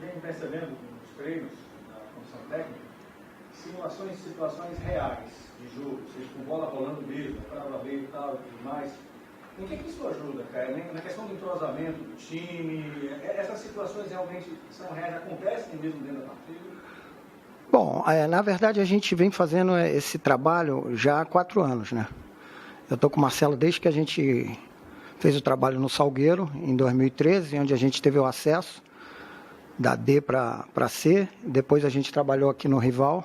vem percebendo nos treinos da comissão técnica simulações, situações reais de jogo, seja com bola rolando mesmo, para ver e tal e tudo mais. Em que isso ajuda, cara? Na questão do entrosamento do time, essas situações realmente são reais, acontecem mesmo dentro da partida? Bom, na verdade a gente vem fazendo esse trabalho já há 4 anos, né? Eu estou com o Marcelo desde que a gente fez o trabalho no Salgueiro, em 2013, onde a gente teve o acesso da D para C. Depois a gente trabalhou aqui no Rival.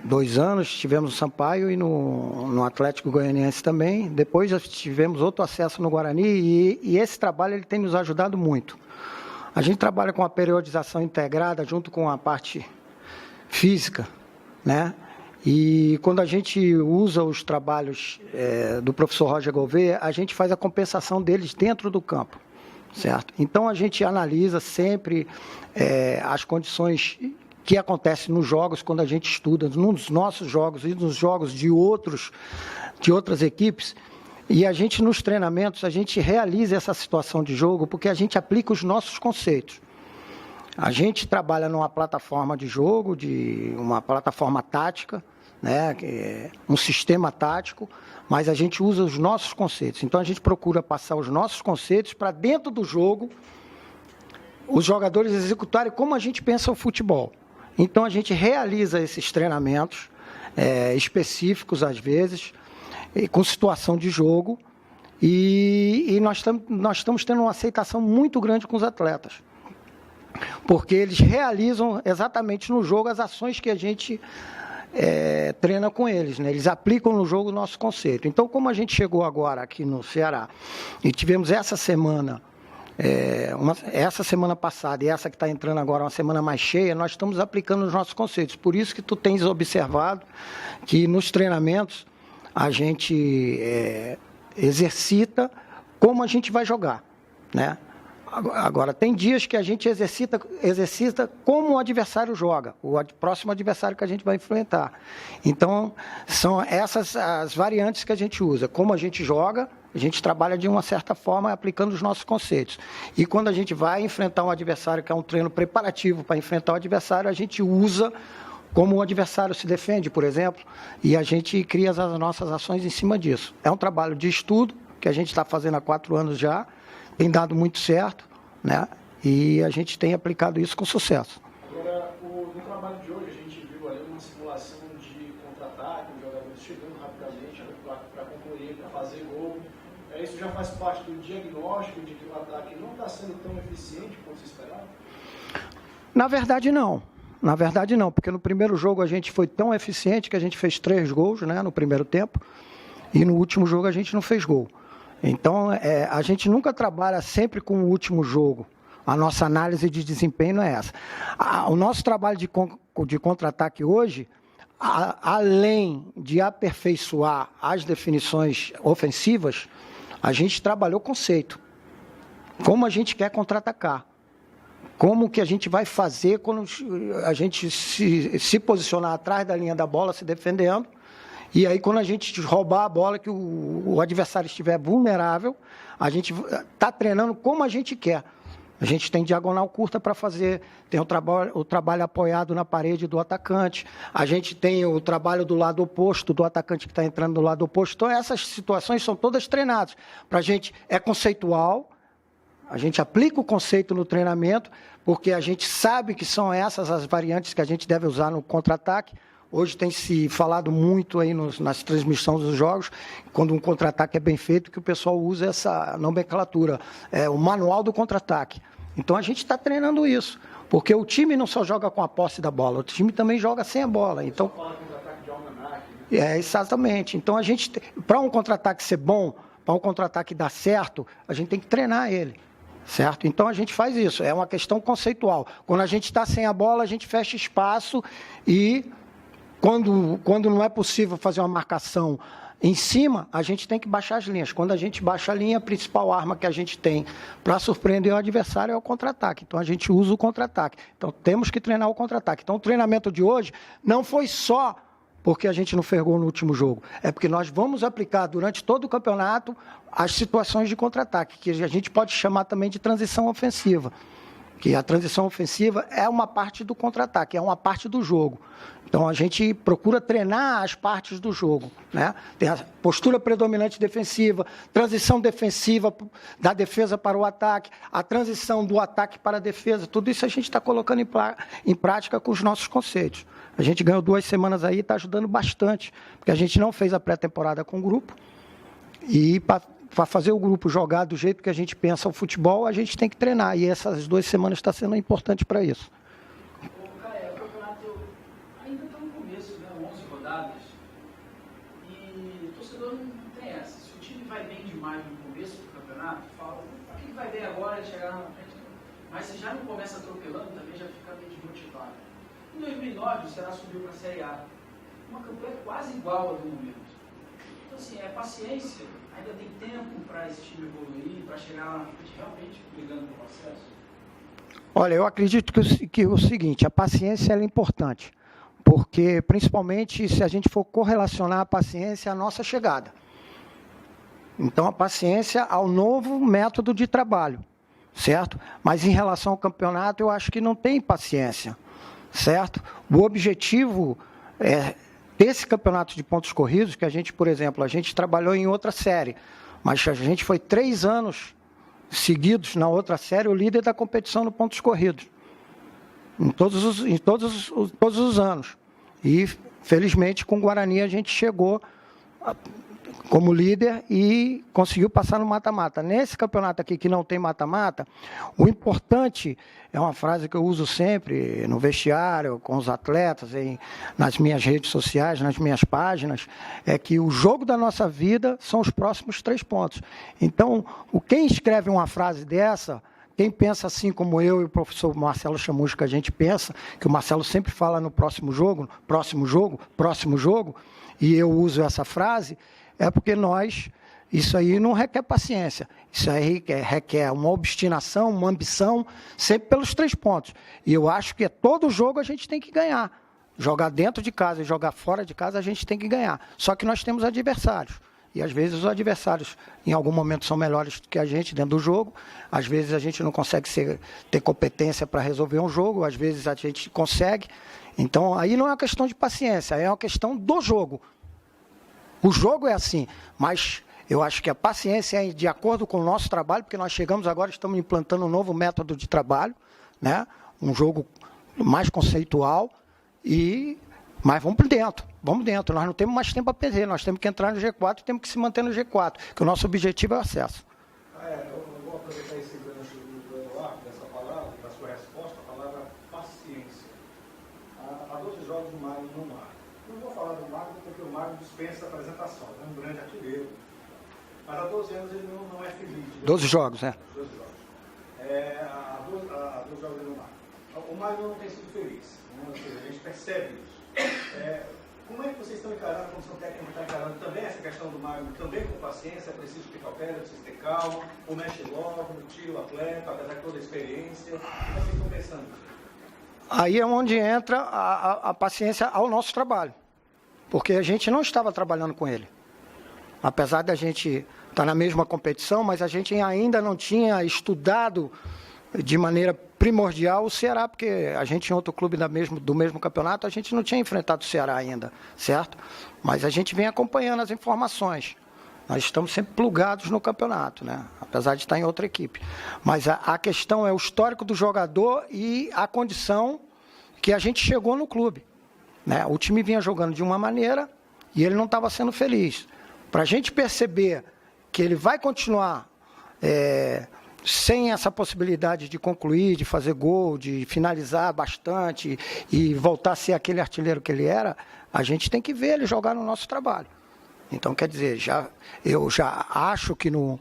2 anos, tivemos no Sampaio e no Atlético Goianiense também. Depois já tivemos outro acesso no Guarani e esse trabalho ele tem nos ajudado muito. A gente trabalha com a periodização integrada junto com a parte física, né? E quando a gente usa os trabalhos do professor Roger Gouveia, a gente faz a compensação deles dentro do campo, certo? Então a gente analisa sempre as condições que acontecem nos jogos quando a gente estuda, nos nossos jogos e nos jogos de outras equipes. E a gente, nos treinamentos, a gente realiza essa situação de jogo porque a gente aplica os nossos conceitos. A gente trabalha numa plataforma de jogo, uma plataforma tática, né, um sistema tático, mas a gente usa os nossos conceitos. Então a gente procura passar os nossos conceitos para dentro do jogo, os jogadores executarem como a gente pensa o futebol. Então a gente realiza esses treinamentos específicos às vezes, com situação de jogo, e nós estamos tendo uma aceitação muito grande com os atletas, porque eles realizam exatamente no jogo as ações que a gente treina com eles, né? Eles aplicam no jogo o nosso conceito. Então, como a gente chegou agora aqui no Ceará e tivemos essa semana, essa semana passada e essa que está entrando agora, uma semana mais cheia, nós estamos aplicando os nossos conceitos. Por isso que tu tens observado que nos treinamentos a gente exercita como a gente vai jogar, né? Agora, tem dias que a gente exercita como o adversário joga, o próximo adversário que a gente vai enfrentar. Então, são essas as variantes que a gente usa. Como a gente joga, a gente trabalha de uma certa forma aplicando os nossos conceitos. E quando a gente vai enfrentar um adversário, que é um treino preparativo para enfrentar o adversário, a gente usa como o adversário se defende, por exemplo, e a gente cria as nossas ações em cima disso. É um trabalho de estudo que a gente está fazendo há 4 anos já, tem dado muito certo, né? E a gente tem aplicado isso com sucesso. Agora, no trabalho de hoje, a gente viu ali uma simulação de contra-ataque, os jogadores chegando rapidamente para concluir, para fazer gol. Isso já faz parte do diagnóstico de que o ataque não está sendo tão eficiente quanto se esperava? Na verdade, não. Na verdade, não, porque no primeiro jogo a gente foi tão eficiente que a gente fez 3 gols, né, no primeiro tempo, e no último jogo a gente não fez gol. Então, a gente nunca trabalha sempre com o último jogo. A nossa análise de desempenho é essa. O nosso trabalho de contra-ataque hoje, além de aperfeiçoar as definições ofensivas, a gente trabalhou conceito. Como a gente quer contra-atacar. Como que a gente vai fazer quando a gente se posicionar atrás da linha da bola, se defendendo, e aí quando a gente roubar a bola, que o adversário estiver vulnerável, a gente está treinando como a gente quer. A gente tem diagonal curta para fazer, tem o trabalho apoiado na parede do atacante, a gente tem o trabalho do lado oposto, do atacante que está entrando do lado oposto. Então essas situações são todas treinadas. Para a gente é conceitual, a gente aplica o conceito no treinamento, porque a gente sabe que são essas as variantes que a gente deve usar no contra-ataque. Hoje tem se falado muito aí nas transmissões dos jogos, quando um contra-ataque é bem feito, que o pessoal usa essa nomenclatura, o manual do contra-ataque. Então a gente está treinando isso, porque o time não só joga com a posse da bola, o time também joga sem a bola. Então, exatamente. Então a gente, para um contra-ataque ser bom, para um contra-ataque dar certo, a gente tem que treinar ele. Certo? Então a gente faz isso, é uma questão conceitual. Quando a gente está sem a bola, a gente fecha espaço e quando não é possível fazer uma marcação em cima, a gente tem que baixar as linhas. Quando a gente baixa a linha, a principal arma que a gente tem para surpreender o adversário é o contra-ataque. Então a gente usa o contra-ataque. Então temos que treinar o contra-ataque. Então o treinamento de hoje não foi só porque a gente não fez gol no último jogo. É porque nós vamos aplicar durante todo o campeonato as situações de contra-ataque, que a gente pode chamar também de transição ofensiva. que a transição ofensiva é uma parte do contra-ataque, é uma parte do jogo. Então, a gente procura treinar as partes do jogo, né? Tem a postura predominante defensiva, transição defensiva da defesa para o ataque, a transição do ataque para a defesa, tudo isso a gente está colocando em prática com os nossos conceitos. A gente ganhou 2 semanas aí, está ajudando bastante, porque a gente não fez a pré-temporada com o grupo, e para fazer o grupo jogar do jeito que a gente pensa o futebol, a gente tem que treinar, e essas 2 semanas está sendo importante para isso. O campeonato ainda está no começo, né? 11 rodadas, e o torcedor não tem essa. Se o time vai bem demais no começo do campeonato, fala, para que vai bem agora chegar na frente? Mas se já não começa atropelando, também já fica meio desmotivado. Em 2009, o Ceará subiu para a Série A, uma campanha quase igual a do momento. Então, assim, é paciência, ainda tem tempo para esse time evoluir, para chegar lá na frente realmente brigando pelo acesso? Olha, eu acredito que o seguinte, a paciência ela é importante, porque principalmente se a gente for correlacionar a paciência à nossa chegada. Então, a paciência ao novo método de trabalho, certo? Mas em relação ao campeonato, eu acho que não tem paciência, certo? O objetivo desse campeonato de pontos corridos, que a gente, por exemplo, a gente trabalhou em outra série, mas a gente foi 3 anos seguidos na outra série o líder da competição no pontos corridos, em todos os anos. E, felizmente, com o Guarani a gente chegou como líder e conseguiu passar no mata-mata. Nesse campeonato aqui que não tem mata-mata, o importante, é uma frase que eu uso sempre no vestiário, com os atletas, nas minhas redes sociais, nas minhas páginas, é que o jogo da nossa vida são os próximos 3 pontos. Então, quem escreve uma frase dessa, quem pensa assim como eu e o professor Marcelo Chamusca, a gente pensa, que o Marcelo sempre fala no próximo jogo, e eu uso essa frase, é porque isso aí não requer paciência, isso aí requer uma obstinação, uma ambição, sempre pelos 3 pontos. E eu acho que todo jogo a gente tem que ganhar. Jogar dentro de casa e jogar fora de casa a gente tem que ganhar. Só que nós temos adversários. E às vezes os adversários, em algum momento, são melhores que a gente dentro do jogo. Às vezes a gente não consegue ter competência para resolver um jogo, às vezes a gente consegue. Então, aí não é uma questão de paciência, é uma questão do jogo. O jogo é assim, mas eu acho que a paciência é de acordo com o nosso trabalho, porque nós chegamos agora, estamos implantando um novo método de trabalho, né? Um jogo mais conceitual, mas vamos por dentro, nós não temos mais tempo a perder, nós temos que entrar no G4 e temos que se manter no G4, que o nosso objetivo é o acesso. Eu vou aproveitar esse gancho do Eduardo, dessa palavra, da sua resposta, a palavra paciência. Há 12 jogos do Mário no mar. Não vou falar do Mário porque o Mário dispensa a apresentação, é um grande artilheiro. Mas há 12 anos ele não é feliz. 12 jogos, 12 jogos. Há 12 jogos no mar. O Mário não tem sido feliz, né? Ou seja, a gente percebe isso. Como é que vocês estão encarando, a comissão técnica está encarando também essa questão do Mário, também com paciência, é preciso ter cautela, é preciso ter calma, ou mexe logo, tira o atleta, apesar de toda a experiência, o que vocês estão pensando? Aí é onde entra a paciência ao nosso trabalho, porque a gente não estava trabalhando com ele. Apesar da gente estar na mesma competição, mas a gente ainda não tinha estudado de maneira primordial o Ceará, porque a gente em outro clube do mesmo campeonato, a gente não tinha enfrentado o Ceará ainda, certo? Mas a gente vem acompanhando as informações. Nós estamos sempre plugados no campeonato, né? Apesar de estar em outra equipe. Mas a questão é o histórico do jogador e a condição que a gente chegou no clube, né? O time vinha jogando de uma maneira e ele não estava sendo feliz. Para a gente perceber que ele vai continuar sem essa possibilidade de concluir, de fazer gol, de finalizar bastante e voltar a ser aquele artilheiro que ele era, a gente tem que ver ele jogar no nosso trabalho. Então, quer dizer, eu já acho que no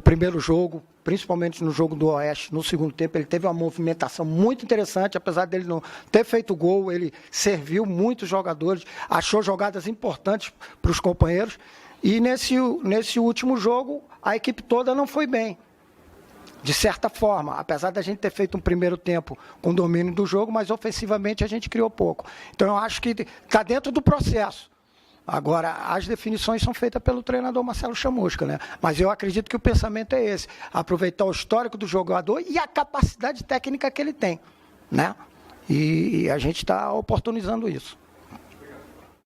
primeiro jogo, principalmente no jogo do Oeste, no segundo tempo, ele teve uma movimentação muito interessante, apesar dele não ter feito gol, ele serviu muitos jogadores, achou jogadas importantes para os companheiros, e nesse último jogo, a equipe toda não foi bem. De certa forma, apesar da gente ter feito um primeiro tempo com domínio do jogo, mas ofensivamente a gente criou pouco. Então, eu acho que está dentro do processo. Agora, as definições são feitas pelo treinador Marcelo Chamusca, né? Mas eu acredito que o pensamento é esse, aproveitar o histórico do jogador e a capacidade técnica que ele tem, né? E a gente está oportunizando isso.